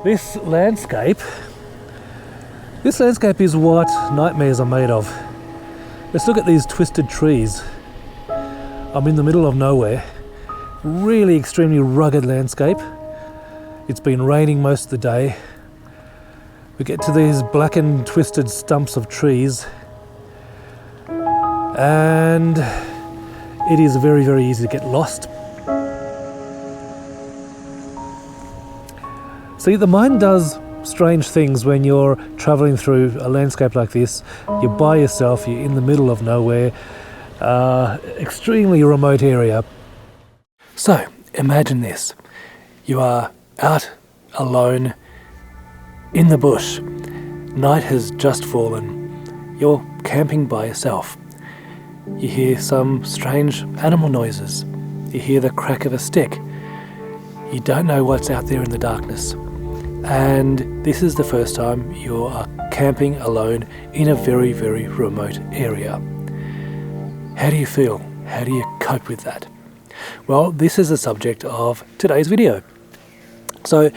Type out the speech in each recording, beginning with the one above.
This landscape is what nightmares are made of. Let's look at these twisted trees. I'm in the middle of nowhere. Really extremely rugged landscape. It's been raining most of the day. We get to these blackened, twisted stumps of trees, and it is very, very easy to get lost. See, the mind does strange things when you're travelling through a landscape like this. You're by yourself, you're in the middle of nowhere, extremely remote area. So, imagine this. You are out alone in the bush. Night has just fallen. You're camping by yourself. You hear some strange animal noises. You hear the crack of a stick. You don't know what's out there in the darkness. And this is the first time you are camping alone in a very, very remote area. How do you feel? How do you cope with that? Well, this is the subject of today's video. So,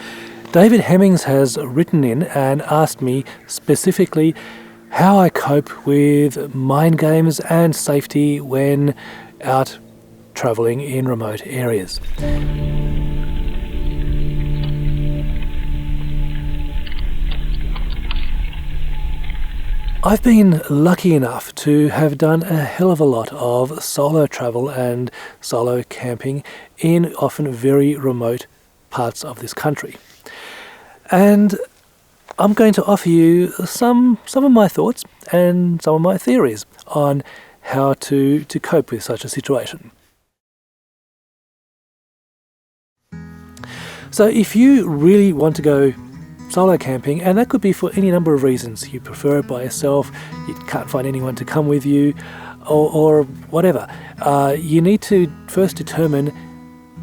David Hemmings has written in and asked me specifically how I cope with mind games and safety when out travelling in remote areas. I've been lucky enough to have done a hell of a lot of solo travel and solo camping in often very remote parts of this country. And I'm going to offer you some of my thoughts and some of my theories on how to cope with such a situation. So if you really want to go solo camping, and that could be for any number of reasons. You prefer it by yourself, you can't find anyone to come with you, or whatever. You need to first determine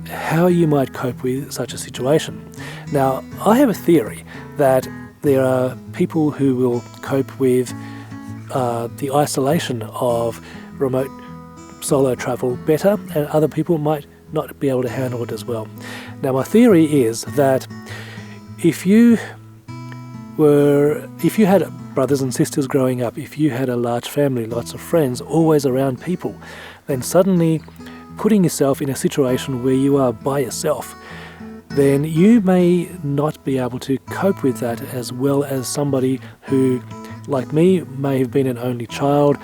how you might cope with such a situation. Now, I have a theory that there are people who will cope with the isolation of remote solo travel better, and other people might not be able to handle it as well. Now, my theory is that if you had brothers and sisters growing up, if you had a large family, lots of friends, always around people, then suddenly putting yourself in a situation where you are by yourself, then you may not be able to cope with that as well as somebody who, like me, may have been an only child.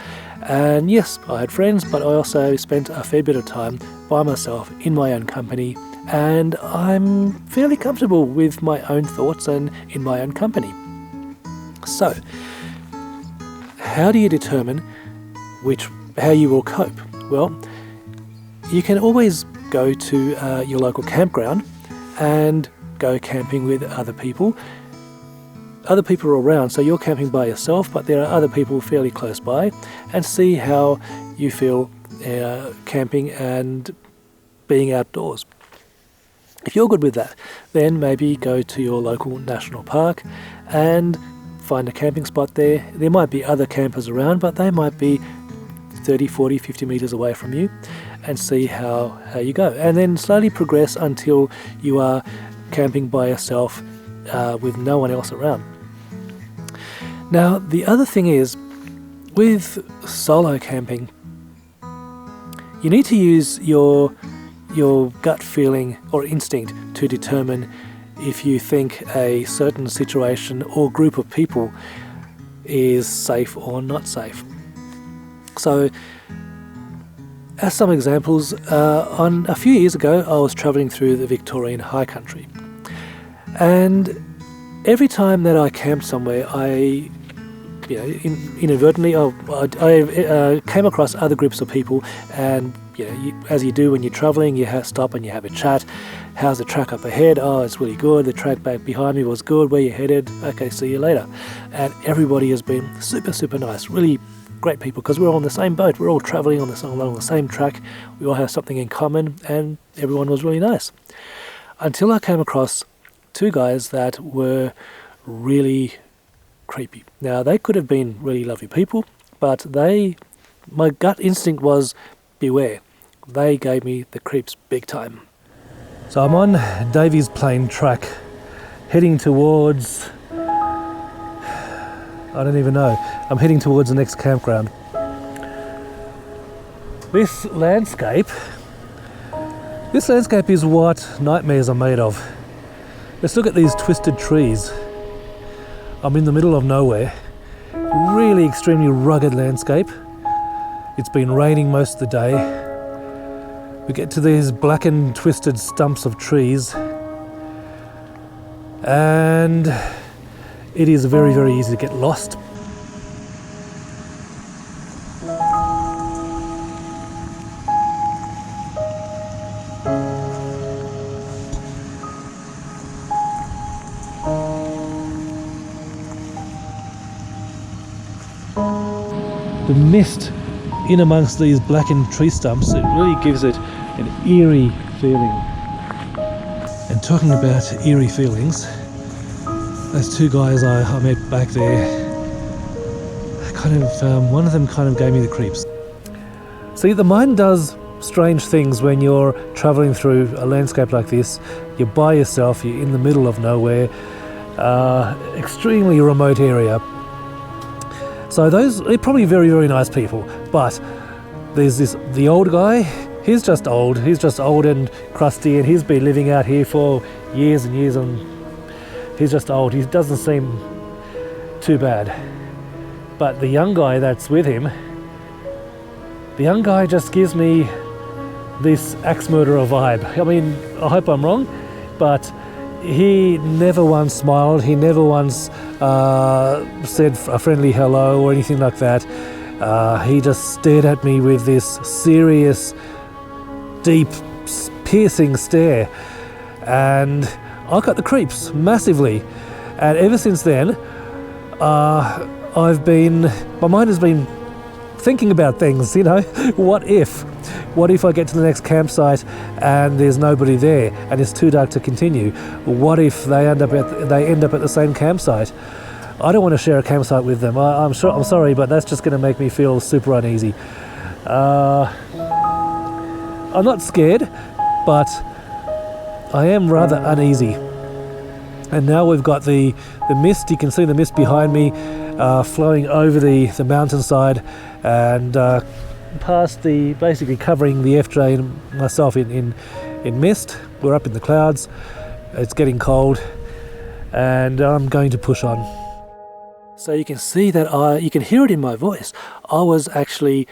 And yes, I had friends, but I also spent a fair bit of time by myself in my own company, and I'm fairly comfortable with my own thoughts and in my own company. So, how do you determine how you will cope? Well, you can always go to your local campground and go camping with other people. Other people are around, so you're camping by yourself, but there are other people fairly close by, and see how you feel camping and being outdoors. If you're good with that, then maybe go to your local national park and find a camping spot there. There might be other campers around, but they might be 30, 40, 50 metres away from you, and see how you go. And then slowly progress until you are camping by yourself with no one else around. Now, the other thing is, with solo camping, you need to use your gut feeling or instinct to determine if you think a certain situation or group of people is safe or not safe. So, as some examples, on a few years ago I was travelling through the Victorian high country, and every time that I camped somewhere, inadvertently I came across other groups of people, and as you do when you're travelling, you stop and you have a chat. How's the track up ahead? Oh, it's really good. The track back behind me was good. Where you headed? Okay, see you later. And everybody has been super, super nice. Really great people, because we're on the same boat. We're all travelling along the same track. We all have something in common, and everyone was really nice. Until I came across two guys that were really creepy. Now, they could have been really lovely people, but my gut instinct was beware. They gave me the creeps big time. So I'm on Davy's Plain track heading towards, I don't even know, I'm heading towards the next campground. This landscape is what nightmares are made of. Let's look at these twisted trees. I'm in the middle of nowhere. Really extremely rugged landscape. It's been raining most of the day. We get to these blackened, twisted stumps of trees, and it is very, very easy to get lost. The mist in amongst these blackened tree stumps, it really gives it an eerie feeling. And talking about eerie feelings, those two guys I met back there, one of them kind of gave me the creeps. See, the mind does strange things when you're travelling through a landscape like this. You're by yourself, you're in the middle of nowhere, extremely remote area. So they're probably very, very nice people, but there's the old guy. He's just old and crusty, and he's been living out here for years and years, and he's just old. He doesn't seem too bad. But the young guy that's with him, the young guy just gives me this axe murderer vibe. I mean, I hope I'm wrong, but he never once smiled, he never once said a friendly hello or anything like that. He just stared at me with this serious, deep, piercing stare, and I got the creeps massively. And ever since then, my mind has been thinking about things, you know. What if I get to the next campsite and there's nobody there and it's too dark to continue? What if they end up at the same campsite? I don't want to share a campsite with them. I'm sorry, but that's just going to make me feel super uneasy. I'm not scared, but I am rather uneasy. And now we've got the mist. You can see the mist behind me flowing over the mountainside and past basically covering the FJ and myself in mist. We're up in the clouds. It's getting cold, and I'm going to push on. So you can see that you can hear it in my voice. I was actually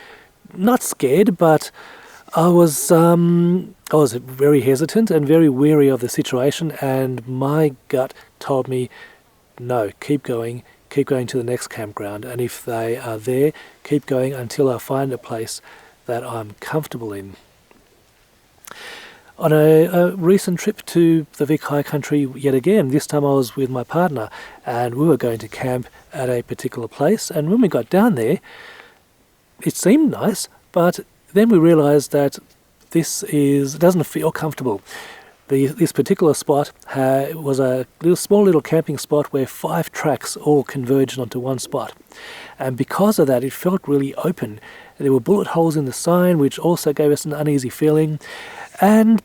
not scared, but I was very hesitant and very wary of the situation, and my gut told me, no, keep going to the next campground, and if they are there, keep going until I find a place that I'm comfortable in. On a recent trip to the Vic High Country yet again, this time I was with my partner, and we were going to camp at a particular place, and when we got down there, it seemed nice, but then we realised that it doesn't feel comfortable. This particular spot was a small little camping spot where 5 tracks all converged onto one spot. And because of that, it felt really open. There were bullet holes in the sign, which also gave us an uneasy feeling. And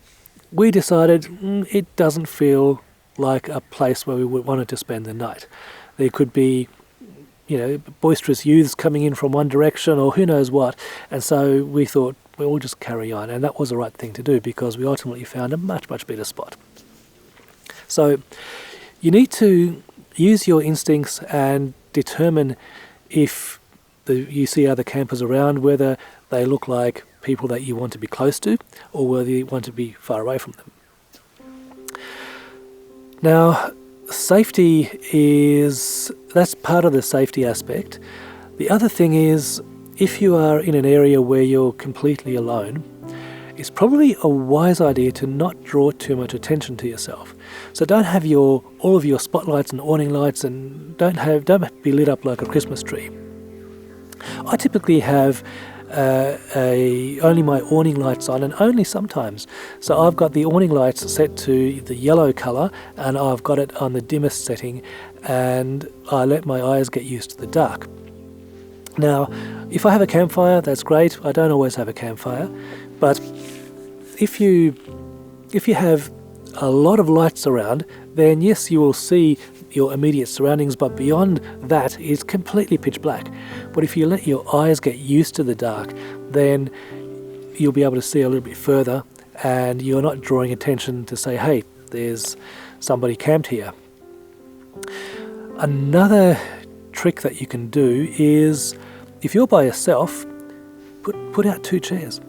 we decided it doesn't feel like a place where we wanted to spend the night. There could be, boisterous youths coming in from one direction or who knows what. And so we thought, we'll just carry on, and that was the right thing to do because we ultimately found a much, much better spot. So you need to use your instincts and determine if you see other campers around, whether they look like people that you want to be close to or whether you want to be far away from them. Now, safety that's part of the safety aspect. The other thing is, if you are in an area where you're completely alone, it's probably a wise idea to not draw too much attention to yourself. So don't have all of your spotlights and awning lights, and don't be lit up like a Christmas tree. I typically have only my awning lights on, and only sometimes. So I've got the awning lights set to the yellow colour, and I've got it on the dimmest setting, and I let my eyes get used to the dark. Now, if I have a campfire, that's great. I don't always have a campfire, but if you have a lot of lights around, then yes, you will see your immediate surroundings, but beyond that it's completely pitch black. But if you let your eyes get used to the dark, then you'll be able to see a little bit further, and you're not drawing attention to say, hey, there's somebody camped here. Another trick that you can do is, if you're by yourself, put out 2 chairs,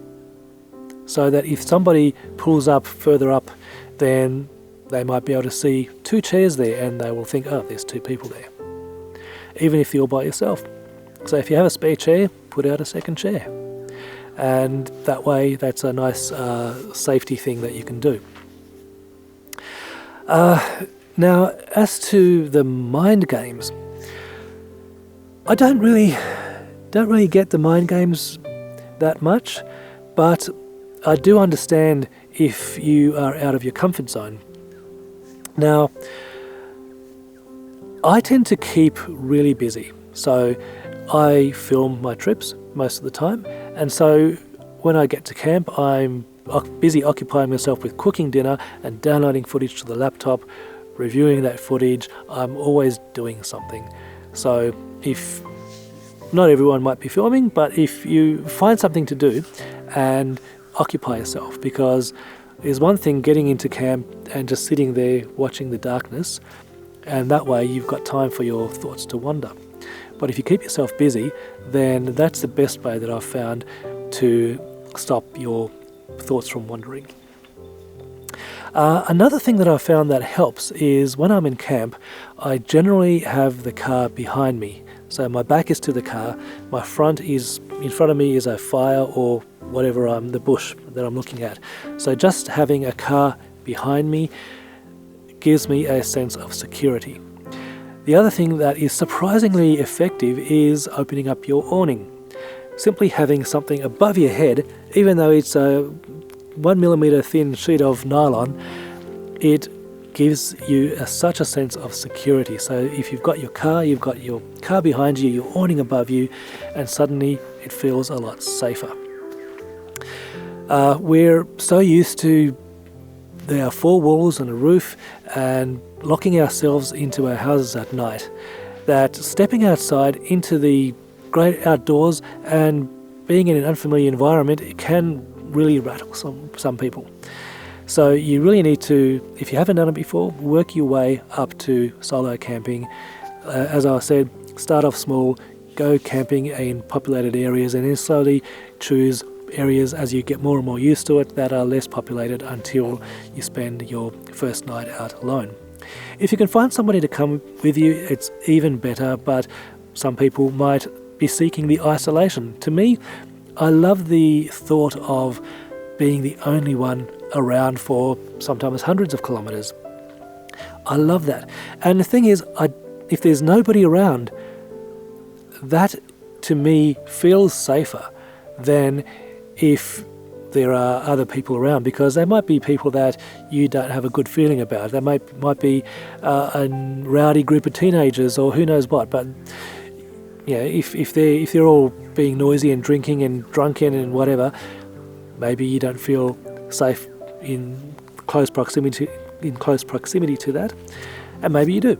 so that if somebody pulls up further up, then they might be able to see 2 chairs there, and they will think, oh, there's 2 people there, even if you're by yourself. So if you have a spare chair, put out a second chair, and that way that's a nice safety thing that you can do. Now, as to the mind games, I don't really get the mind games that much, but I do understand if you are out of your comfort zone. Now, I tend to keep really busy, so I film my trips most of the time, and so when I get to camp, I'm busy occupying myself with cooking dinner and downloading footage to the laptop, reviewing that footage. I'm always doing something. So if not everyone might be filming, but if you find something to do and occupy yourself, because there's one thing getting into camp and just sitting there watching the darkness, and that way you've got time for your thoughts to wander. But if you keep yourself busy, then that's the best way that I've found to stop your thoughts from wandering. Another thing that I've found that helps is when I'm in camp, I generally have the car behind me. So my back is to the car, my front is, in front of me is a fire or whatever, the bush that I'm looking at. So just having a car behind me gives me a sense of security. The other thing that is surprisingly effective is opening up your awning. Simply having something above your head, even though it's a 1mm thin sheet of nylon, it gives you such a sense of security. So if you've got your car behind you, your awning above you, and suddenly it feels a lot safer. We're so used to there are 4 walls and a roof and locking ourselves into our houses at night that stepping outside into the great outdoors and being in an unfamiliar environment, it can really rattle some people. So you really need to, if you haven't done it before, work your way up to solo camping. As I said, start off small, go camping in populated areas, and then slowly choose areas as you get more and more used to it that are less populated until you spend your first night out alone. If you can find somebody to come with you, it's even better, but some people might be seeking the isolation. To me, I love the thought of being the only one around for sometimes hundreds of kilometres. I love that. And the thing is, if there's nobody around, that to me feels safer than if there are other people around, because they might be people that you don't have a good feeling about. They might be a rowdy group of teenagers or who knows what. But yeah, if they're all being noisy and drinking and drunken and whatever, maybe you don't feel safe in close proximity to that, and maybe you do.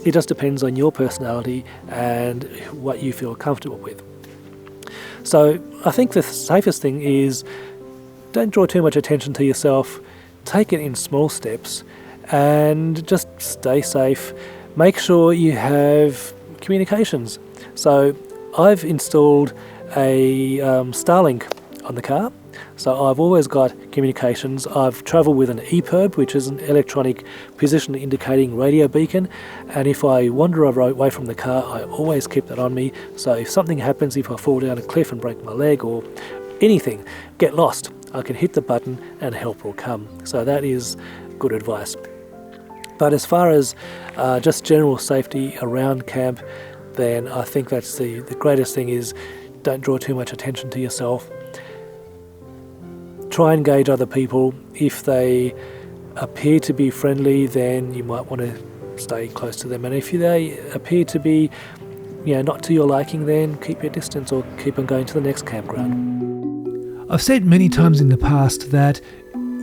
It just depends on your personality and what you feel comfortable with. So I think the safest thing is don't draw too much attention to yourself, take it in small steps, and just stay safe. Make sure you have communications. So I've installed a Starlink on the car, so I've always got communications. I've travelled with an EPIRB, which is an electronic position indicating radio beacon, and if I wander away from the car, I always keep that on me. So if something happens, if I fall down a cliff and break my leg or anything, get lost, I can hit the button and help will come. So that is good advice. But as far as just general safety around camp, then I think that's the greatest thing is don't draw too much attention to yourself. Try and gauge other people. If they appear to be friendly, then you might want to stay close to them. And if they appear to be not to your liking, then keep your distance or keep on going to the next campground. I've said many times in the past that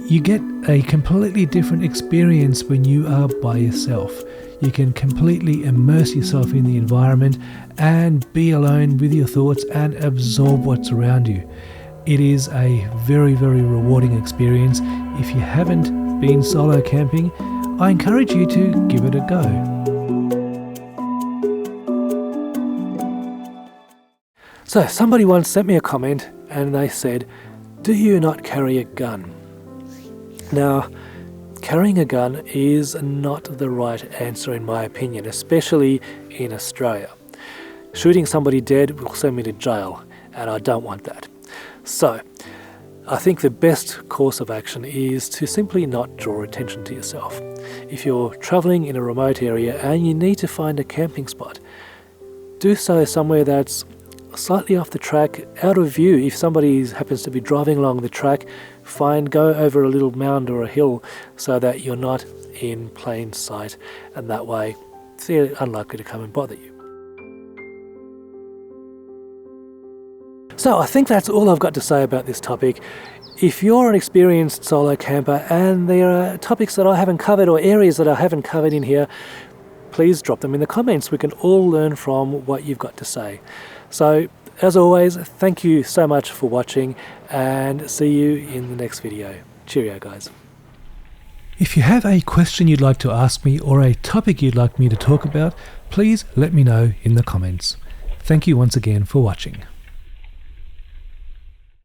you get a completely different experience when you are by yourself. You can completely immerse yourself in the environment and be alone with your thoughts and absorb what's around you. It is a very, very rewarding experience. If you haven't been solo camping, I encourage you to give it a go. So somebody once sent me a comment and they said, "Do you not carry a gun?" Now, carrying a gun is not the right answer in my opinion, especially in Australia. Shooting somebody dead will send me to jail, and I don't want that. So, I think the best course of action is to simply not draw attention to yourself. If you're travelling in a remote area and you need to find a camping spot, do so somewhere that's slightly off the track, out of view. If somebody happens to be driving along the track, go over a little mound or a hill so that you're not in plain sight, and that way they're unlikely to come and bother you. So I think that's all I've got to say about this topic. If you're an experienced solo camper and there are topics that I haven't covered or areas that I haven't covered in here, please drop them in the comments. We can all learn from what you've got to say. So, as always, thank you so much for watching and see you in the next video. Cheerio, guys. If you have a question you'd like to ask me or a topic you'd like me to talk about, please let me know in the comments. Thank you once again for watching.